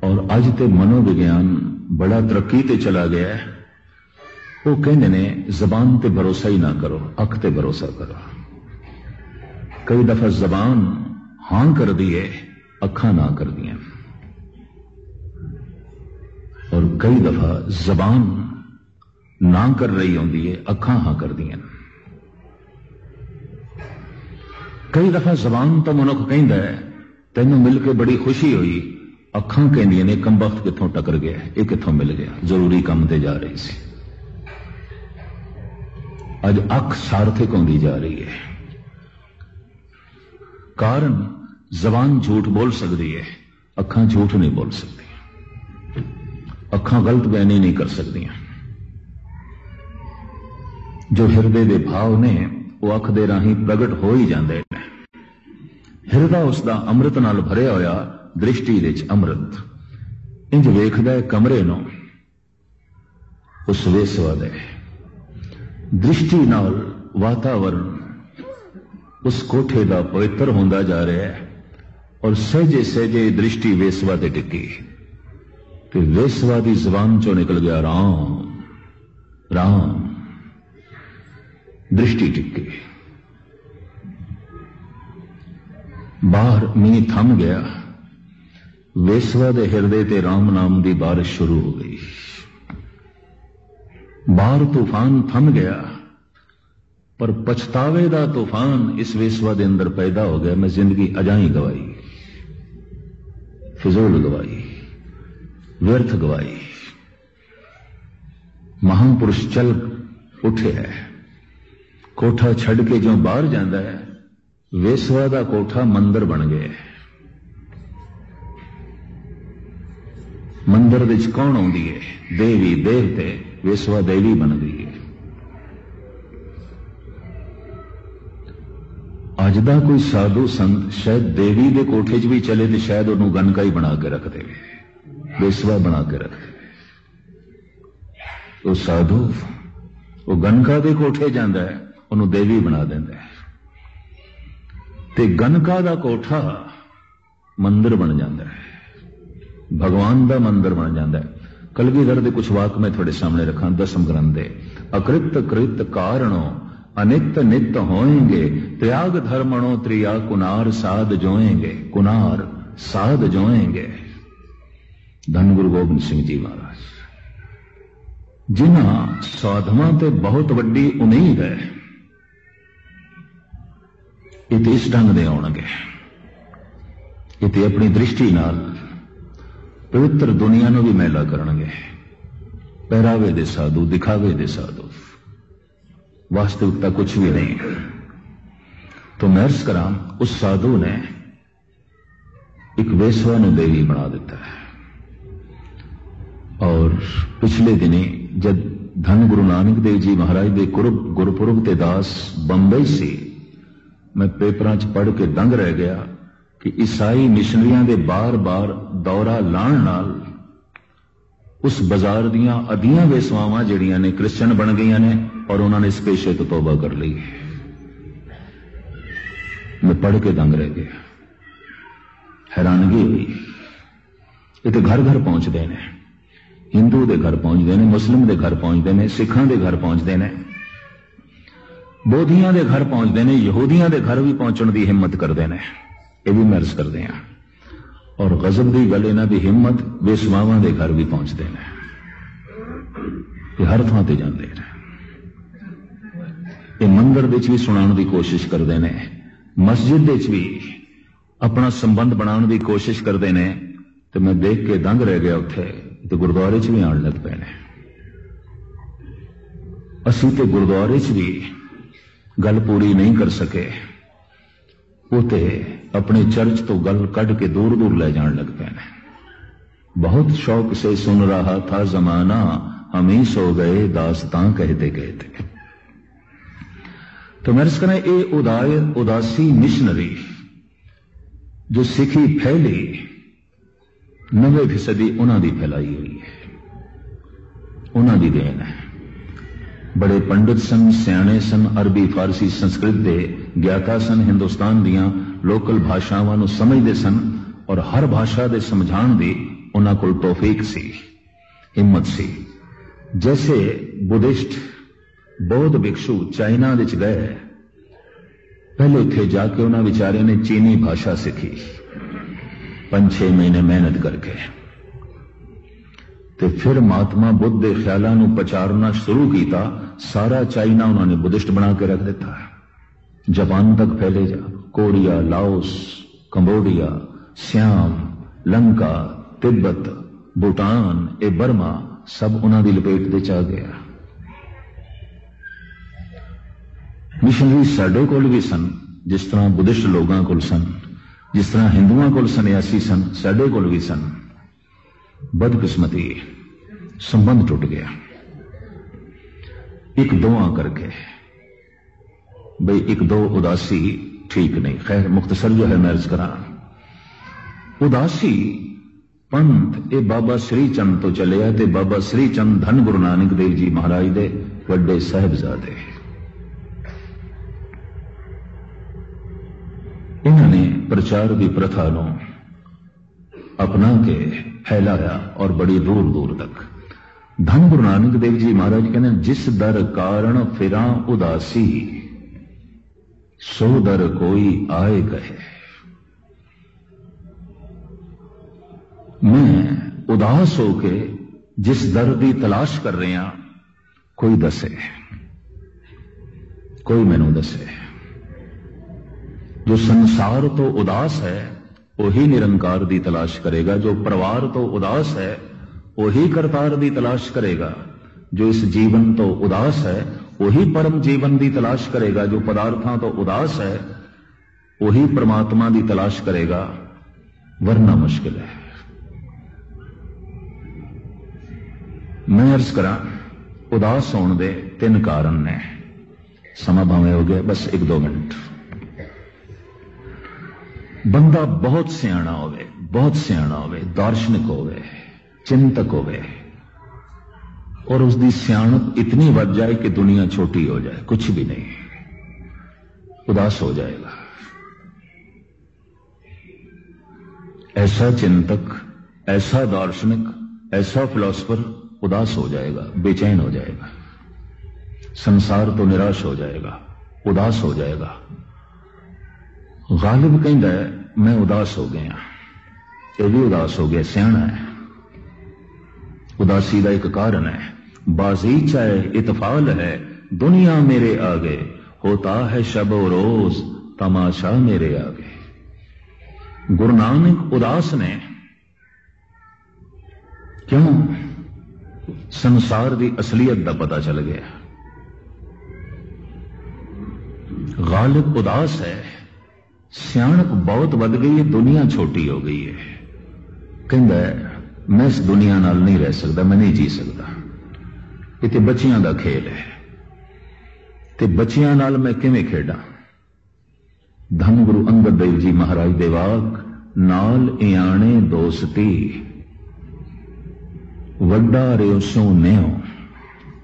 और अज तो मनोविज्ञान बड़ा तरक्की ते चला गया है। वो कहते ने जबान ते भरोसा ही ना करो, अख ते भरोसा करो। कई दफा जबान हां कर दी है, अखा ना कर दिया, और कई दफा जबान ना कर रही होंगी है, अखा हां कर दिया। कई दफा जबान तो मनुख कहता है तेनों मिल के बड़ी खुशी हुई, अखां कहंदियां ने कम वक्त कित्थों टकर गया, ये कित्थों मिल गया, जरूरी काम ते जा रही सी। अज अख सार्थक होंदी जा रही है। कारण जबान झूठ बोल सकती है, अखां झूठ नहीं बोल सकती, अखां गलत बयानी नहीं कर सकती। जो हिरदे दे भाव ने वो अख दे राही प्रगट हो ही जाते हैं। हिरदा उसका अमृत नाल भरिया होया, दृष्टि दे च अमृत। इंज वेखदा है कमरे नूं उस वेसवा दे, दृष्टि नाल वातावरण उस कोठे दा पवित्र होंदा जा रहा है। और सहजे सहजे दृष्टि वेसवा ते टिकी ते वेसवा दी जबान चो निकल गया राम राम। दृष्टि टिकी, बाहर मींह थम गया, वेसवा दे हिरदे ते राम नाम दी बारिश शुरू हो गई। बाहर तूफान थम गया, पर पछतावे दा तूफान इस वेसवा दे अंदर पैदा हो गया। मैं जिंदगी अजाई गवाई, फिजूल गवाई, व्यर्थ गवाई। महापुरुष चल उठे है, कोठा छड़ के जो बाहर जाता है, वेसवा दा कोठा मंदिर बन गया। मंदिर विच कौन आउंदी है? देवी देवते, वेसवा देवी बन गई है। अज दा कोई साधु संत शायद देवी दे कोठे च भी चले तो शायद उन्होंने गनका ही बना के रख दे, वेसवा बना के रख दे। तो साधु वो गनका दे कोठे जाता है, उन्होंने देवी बना देंदा है। ते गनका दा कोठा मंदिर बन जाता है, भगवान दा मंदिर बन जाता है। कलगीधर दे कुछ वाक मैं थोड़े सामने रखा, दसम ग्रंथ दे। अकृत कृत कारणों अनित नित होएंगे, त्याग धर्मणो त्रिया कुनार साध जोएंगे, कुनार साध जोएंगे। धन गुरु गोबिंद सिंह जी महाराज, जिन्हां साधुआं ते बहुत वड्डी उम्मीद है, इते इस ढंग दे आउणगे, इते अपनी दृष्टि नाल पवित्र दुनिया नूं भी मैला करनगे। पहरावे दे साधु, दिखावे दे साधु, वास्तविकता कुछ भी नहीं। तो मैं अर्ज करां, उस साधु ने एक वेसवा नूं देवी बना दिता है। और पिछले दिनी जब धन गुरु नानक देव जी महाराज के गुरपुरब ते दास बंबई से मैं पेपरां च पढ़ के दंग रह गया कि ईसाई मिशनरियां दे बार बार दौरा लाण नाल उस बाजार दियां अधियां वेसवावां जिहड़ियां ने क्रिश्चियन बन गईयां ने, और उन्होंने इस पेशे तो तौबा कर ली। मैं पढ़ के दंग रह गया, हैरानगी हुई। ये तो घर घर पहुंचते हैं, हिंदू के घर पहुंचते हैं, मुस्लिम के घर पहुंचते हैं, सिखां के घर पहुंचते हैं, बोधियां के घर पहुंचते हैं, यहूदियां के घर भी पहुंचने की हिम्मत करते हैं। ये भी मैं अर्ज करते हैं। और गजब की गल, इन्हां दी हिम्मत वेसवावां के घर भी पहुंचते हैं, हर थां ते जांदे ने। ये मंदिर विच भी सुनाने की कोशिश करते हैं, मस्जिद विच भी अपना संबंध बनाने की कोशिश करते हैं। तो मैं देख के दंग रह गया उत्थे, तो गुरुद्वारे च भी आने लग पे ने। असीं ते गुरुद्वारे च भी गल पूरी नहीं कर सके, वो ते अपने चर्च तो गल कढ़ के दूर दूर ले जाने लग पे ने। बहुत शौक से सुन रहा था जमाना, हम ही सो गए दास्तां कहते कहते। तो मैं करें, ये उदासी मिशनरी जो सिखी फैली 90% उन्हां दी फैलाई हुई है, उन्हां दी देन है। बड़े पंडित सन, सियाणे सन, अरबी फारसी संस्कृत दे ज्ञाता सन, हिंदुस्तान दियां लोकल भाषावां नूं समझदे सन, और हर भाषा दे समझाण दी उन्हां कोल तौफीक सी, हिम्मत सी। जैसे बुद्धिस्ट बौद्ध भिक्षु चाइना विच गए, पहले उत्थे जाके उन्हां विचारे ने चीनी भाषा सीखी 5-6 महीने मेहनत करके, ते फिर महात्मा बुद्ध के ख्यालों नूं प्रचारना शुरू किया। सारा चाइना उन्होंने बुद्धिस्ट बना के रख दिता, जापान तक फैले जा, Korea, Laos, Cambodia, Siam, Lanka, Tibet, Bhutan, ए बर्मा सब उन्हां दी लपेट दे च आ गया। मिशनरी साडे कोल भी सन, जिस तरह बुद्धिस्ट लोगों कोल सन, जिस तरह हिंदुओं कोल सन्यासी सन, साडे कोल भी सन। बदकिस्मती संबंध टूट गया एक दोआ करके। भाई एक दो उदासी ठीक नहीं। खैर मुख्तसर जो है मैं अर्ज करा, उदासी पंथ ये बाबा श्री चंद तो चलिया ते बाबा श्री चंद धन गुरु नानक देव जी महाराज दे वड्डे साहिबजादे। इन्होंने प्रचार की प्रथा नूं अपना के फैलाया और बड़ी दूर दूर तक। धन गुरु नानक देव जी महाराज कहने, जिस दर कारण फिरा उदासी, सो दर कोई आए कहे। मैं उदास होके जिस दर की तलाश कर रहा, कोई दसे, कोई मैनू दसे। जो संसार तो उदास है वही निरंकार की तलाश करेगा, जो परिवार तो उदास है वही करतार की तलाश करेगा, जो इस जीवन तो उदास है वही परम जीवन की तलाश करेगा, जो पदार्थां तो उदास है वही परमात्मा की तलाश करेगा, वरना मुश्किल है। मैं अर्ज करा, उदास होने दे 3 कारण ने। समा भावें हो गया, बस 1-2 मिनट। बंदा बहुत सियाणा होवे, बहुत सियाणा होवे, दार्शनिक होवे, चिंतक होवे, और उसकी सियाणत इतनी बढ़ जाए कि दुनिया छोटी हो जाए, कुछ भी नहीं, उदास हो जाएगा। ऐसा चिंतक, ऐसा दार्शनिक, ऐसा फिलोसफर उदास हो जाएगा, बेचैन हो जाएगा, संसार तो निराश हो जाएगा, उदास हो जाएगा। गालिब कहता है मैं उदास हो गया, ये भी उदास हो गया, सियाणा है। उदासी का एक कारण है, बाजीचा है, इतफाल है, दुनिया मेरे आगे, होता है शब और रोज तमाशा मेरे आगे। गुरु नानक उदास ने क्यों? संसार की असलियत का पता चल गया। गालिब उदास है, सियाणक बहुत बढ़ गई है, दुनिया छोटी हो गई है। कहता है मैं इस दुनिया नाल नहीं रह सकता, मैं नहीं जी सकता, ये तो बच्चियां का खेल है, ते बच्चियां नाल मैं किवें खेडा। धन गुरु अंगद देव जी महाराज दे वाक, नाल इयाणे दोस्ती, वड्डा रियो सो नेओ,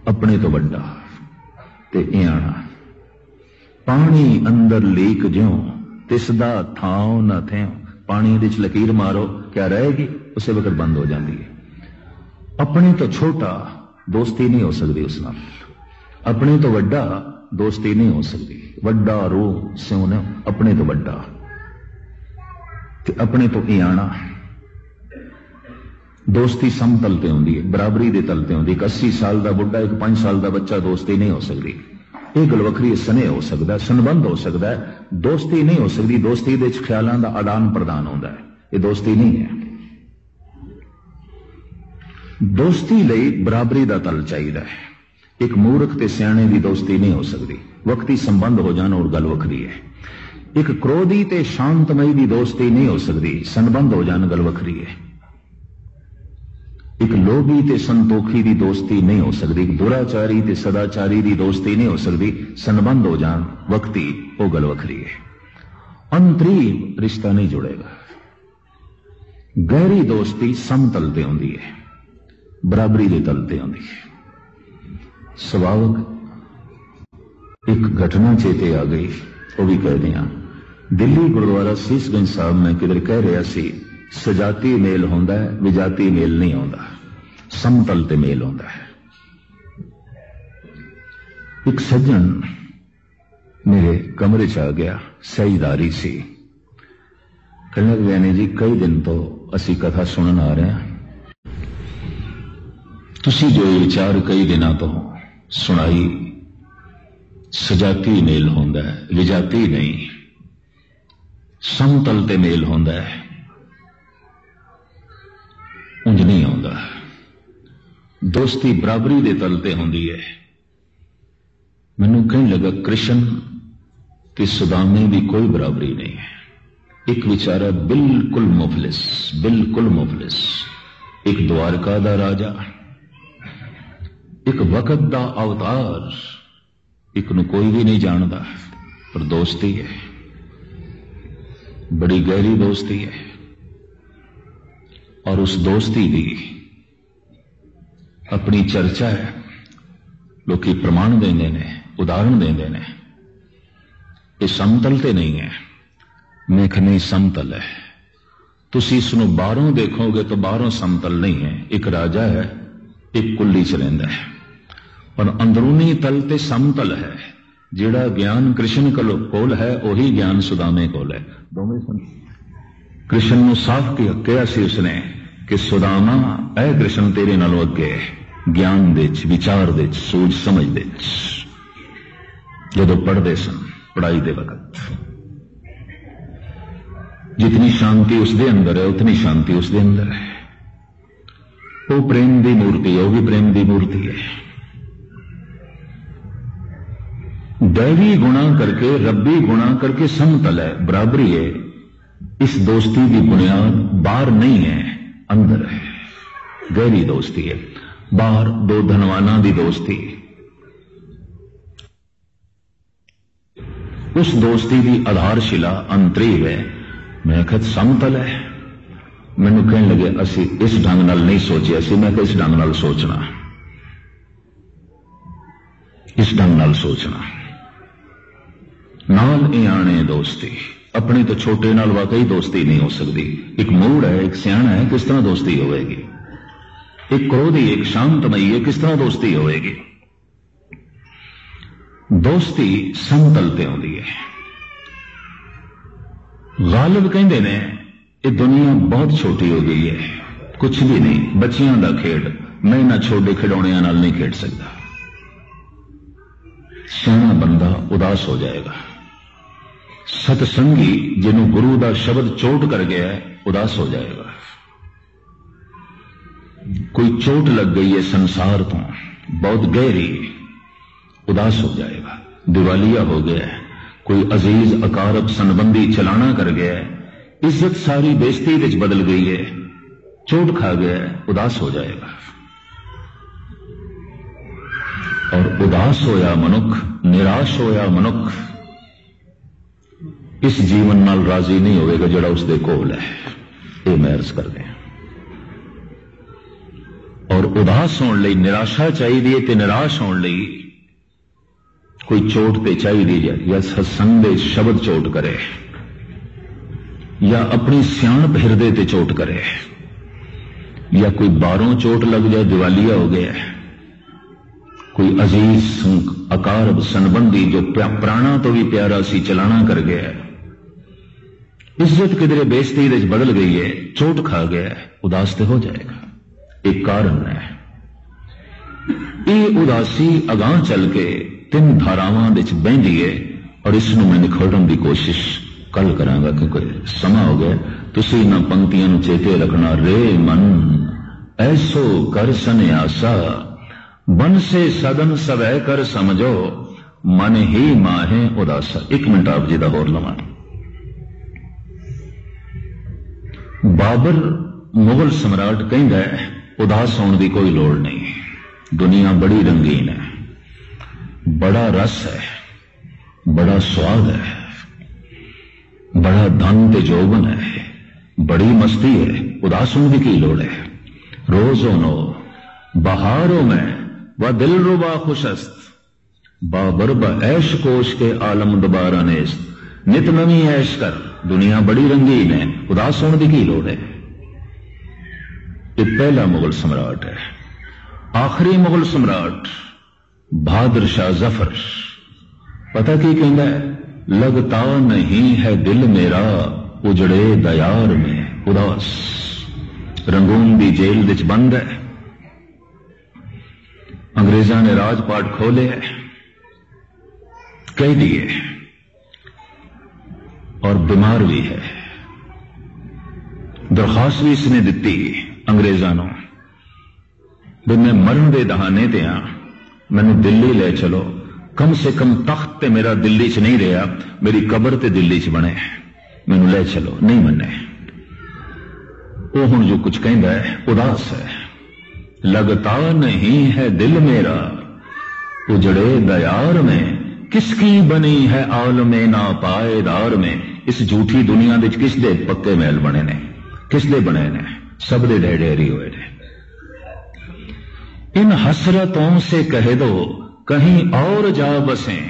अपने तो वड्डा ते इयाणा। पानी अंदर लीक ज्यों, तिसदा थाओ न थ्यों। पानी दे च लकीर मारो, क्या रहेगी? उसे वक्त बंद हो जाती है। अपने तो छोटा दोस्ती नहीं हो सकती उस नाल, अपने तो वड्डा दोस्ती नहीं हो सकती। वड्डा रो स्यों ने, अपने तो वड्डा ते अपने तो इयाणा। दोस्ती समतल ते होंदी है, बराबरी दे तल ते होंदी। एक 80 साल का बुढ़ा, एक 5 साल का बच्चा दोस्ती नहीं हो सकती। एक गल वखरी, स्नेह हो सकता है, संबंध हो सकता है, दोस्ती नहीं हो सकती। दोस्ती दे ख्यालों का आदान प्रदान होता है, ये दोस्ती नहीं है। दोस्ती लई बराबरी का तल चाहिए। एक मूर्ख ते सियाणे की दोस्ती नहीं हो सकती, वक्ती संबंध हो जाना और गल वखरी है। एक क्रोधी ते शांतमई की दोस्ती नहीं हो सकती, संबंध हो जाना गल वखरी है। एक लोभी ते संतोखी की दोस्ती नहीं हो सकती, एक दुराचारी ते सदाचारी की दोस्ती नहीं हो सकती, संबंध हो जान वक्ती, वो गल वखरी है। अंतरीम रिश्ता नहीं जुड़ेगा। गहरी दोस्ती समतल ते होंदी है, बराबरी के तल ते होंदी है। स्वाभाविक एक घटना चेते आ गई, वो भी कह दिया। दिल्ली गुरुद्वारा सीसगंज साहब में किधर कह रहा सी, सजाती मेल होंदा है, विजाती मेल नहीं होंदा, समतल ते मेल होंदा है। एक सज्जन मेरे कमरे च आ गया, सहीदारी सी। कहने लगे यानी जी कई दिन तो असी कथा सुनन आ रहे हैं, तुसी जो विचार कई दिनों तो सुनाई, सजाती मेल होंदा है, विजाती नहीं। समतल ते मेल होंदा है, उंज नहीं आउंदा। दोस्ती बराबरी दे तल ते होंदी है। मैनू कहने लगा कृष्ण ते सुदामे की कोई बराबरी नहीं है। एक बेचारा बिल्कुल मुफलिस, बिल्कुल मुफलिस, एक द्वारका दा राजा, एक वक्त दा अवतार, एक नू कोई भी नहीं जानता, पर दोस्ती है, बड़ी गहरी दोस्ती है। और उस दोस्ती की अपनी चर्चा है, लोग प्रमाण देंगे ने, उदाहरण देंगे ने। ये समतल ते नहीं है, मैं कहनी समतल है। तुसी इसनू बाहरों देखोगे तो बाहरों समतल नहीं है। एक राजा है, एक कुल्ली च रहिंदा है, पर अंदरूनी तल ते समतल है। जिहड़ा ज्ञान कृष्ण कोल है वही ज्ञान सुदामे कोल है। दोवें कृष्ण नू साफ कहा सी उसने कि सुदामा ऐ कृष्ण तेरे नालों अगे ज्ञान दे च, विचार दे च, सूझ समझ दे च। जदों पढ़दे सन पढ़ाई दे वक्त जितनी शांति उसके अंदर है उतनी शांति उसके अंदर है। वो प्रेम की मूर्ति है, वो भी प्रेम की मूर्ति है। दैवी गुणा करके रब्बी गुणा करके समतल है, बराबरी है। इस दोस्ती की बुनियाद बाहर नहीं है, अंदर है। गहरी दोस्ती है। बाहर दो धनवाना की दोस्ती, उस दोस्ती की आधारशिला अंतरीव है। मैं कहता समतल है। मैनू कहने लगे असी इस ढंग नाल नहीं सोचिया सी। मैं इस ढंग नाल सोचना, इस ढंग नाल सोचना। नाल ए आने दोस्ती, अपने तो छोटे नाल वाकई दोस्ती नहीं हो सकती। एक मूड है, एक सियाना है, किस तरह दोस्ती होगी। एक क्रोधी, एक शांतमयी है, किस तरह दोस्ती होगी। दोस्ती समतल ते होंदी है। गालिब कहते ने ये दुनिया बहुत छोटी हो गई है, कुछ भी नहीं, बच्चियां दा खेड, मैं इन्हां छोटे खिडौणियां नाल नहीं खेड सकता। सियाना बंदा उदास हो जाएगा। सतसंगी जिन्हों गुरु का शब्द चोट कर गया है उदास हो जाएगा। कोई चोट लग गई है संसार तो बहुत गहरी, उदास हो जाएगा। दिवालिया हो गया है, कोई अजीज अकारब सनबंदी चलाना कर गया है, इज्जत सारी बेइज्जती विच बदल गई है, चोट खा गया है, उदास हो जाएगा। और उदास होया मनुख, निराश होया मनुख इस जीवन नाल राजी नहीं होगा जिहड़ा उसदे कोल है। ये मैं अर्ज कर दें। और उदास होने लई निराशा चाहिए ते निराश होने लई कोई चोट ते चाहिए, या सत्संग दे शब्द चोट करे, या अपनी सियाणप हिरदे ते चोट करे, या कोई बारों चोट लग जाए, दिवालिया हो गया, कोई अजीज अकारब सनबंदी जो प्राणा तो भी प्यारा सी चलाना कर गया, इज्जत किधरे बेइज्जती विच बदल गई है, चोट खा गया, उदास तो हो जाएगा। एक कारण है। ये उदासी अगां चल के तीन धारावां विच बहंदी है, और इसनूं मैं निखोड़न की कोशिश कल करांगा क्योंकि समा हो गया। तुसीं इन्हां पंक्तियां नूं चेते रखना। रे मन ऐसो कर सन्यासा, बन से सदन सवै कर समझो, मन ही माहे उदासा। एक मिनट आप जी दा होर लवां। बाबर मुगल सम्राट कहंदा है उदास होने की कोई लोड़ नहीं, दुनिया बड़ी रंगीन है, बड़ा रस है, बड़ा स्वाद है, बड़ा धन ते जोबन है, बड़ी मस्ती है, उदास होने की लोड़ है। रोजो नो बहारों में व दिल रुबा खुशस्त, बाबर ब ऐश कोश के आलम दोबारा नेस्त। नित नवी ऐश कर, दुनिया बड़ी रंगीन है, उदास होने की लोड़ है। ये पहला मुगल सम्राट है। आखिरी मुगल सम्राट बहादुर शाह जफर पता की कहता है, लगता नहीं है दिल मेरा उजड़े दयार में उदास। रंगून की जेल विच बंद है, अंग्रेजा ने राजपाट खोले, कह दिए और बीमार भी है। दरखास्त भी इसने दिती अंग्रेजां नूं भी मैं मरण दे दहाने ते हां, मैनू दिल्ली ले चलो, कम से कम तख्त ते मेरा दिल्ली च नहीं रहा, मेरी कबर ते दिल्ली च बने, मैनू ले चलो। नहीं मन्ने। वो हुण जो कुछ कहंदा है उदास है। लगता नहीं है दिल मेरा उजड़े दयार में, किसकी बनी है आलमे ना पाएदार में। इस झूठी दुनिया विच किस दे पक्के महल बने ने, किस दे बने ने? सब दे ढेरी हुए ने। इन हसरतों से कह दो कहीं और जा बसें,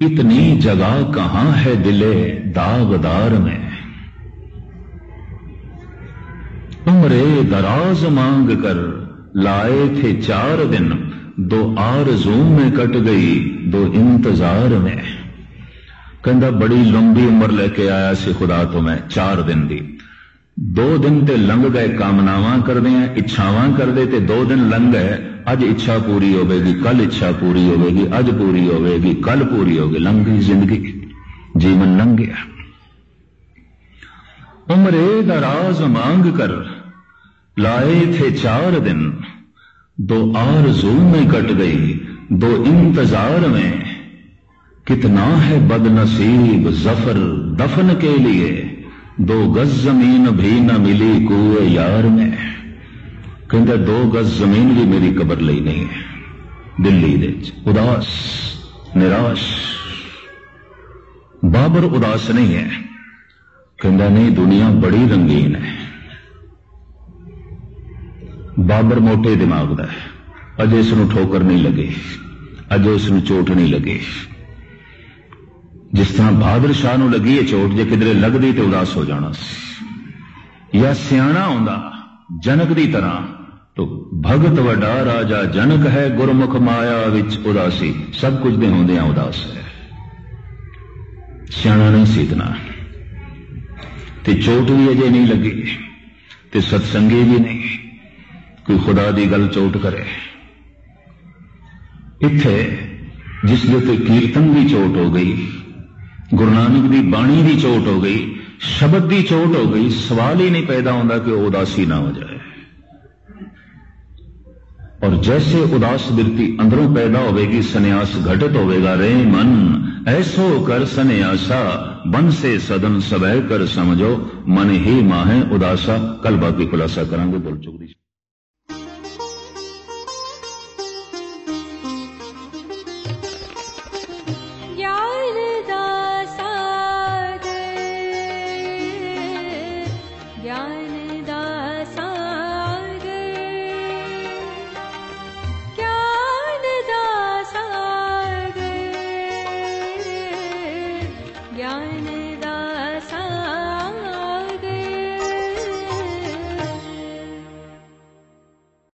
इतनी जगह कहां है दिले दागदार में। उम्रे दराज मांग कर लाए थे 4 दिन, 2 आरज़ू में कट गई 2 इंतजार में। कहंदा बड़ी लंबी उम्र लेके आया सी खुदा तो मैं 4 दिन दी। 2 दिन ते लंघ गए कामनावां करदे इच्छावां करदे ते 2 दिन लंघ गए। अज इच्छा पूरी होगी, कल इच्छा पूरी होगी, अज पूरी होगी, कल पूरी होगी। लंघ गई जिंदगी, जीवन लंघ गया। उम्रे दराज मांग कर लाए थे 4 दिन, 2 आरज़ू में कट गई 2 इंतजार में। कितना है बदनसीब जफर दफन के लिए, 2 गज जमीन भी न मिली कुए यार में। कहंदा 2 गज जमीन भी मेरी कबर लई नहीं है दिल्ली दे। उदास निराश। बाबर उदास नहीं है। कहंदा नहीं दुनिया बड़ी रंगीन है। बाबर मोटे दिमाग दा है। अजे इसनूं ठोकर नहीं लगी, अजे इसनूं चोट नहीं लगी। जिस तरह बहादुर शाह नूं लगी है चोट, जे किधरे लगदी तो उदास हो जाना सी। या सियाणा आउंदा जनक दी तरह तो भगत वड्डा राजा जनक है, गुरमुख माया विच उदासी। सब कुछ दे होंदियां उदास है। सियाणा नहीं सी इतना, ते चोट भी अजे नहीं लगी, ते सत्संगी भी नहीं कोई खुदा दी गल चोट करे। इत्थे जिसले ते कीर्तन की चोट हो गई, गुरु नानक दी बाणी की चोट हो गई, शब्द की चोट हो गई, सवाल ही नहीं पैदा होता कि उदासी ना हो जाए। और जैसे उदास वृत्ति अंदरों पैदा होगी, सन्यास घटित होगा। रे मन ऐसो कर सन्यासा, बन से सदन सबह कर समझो, मन ही माहे उदासा। कल बाकी खुलासा करांगे। बोल चुक दी। ज्ञान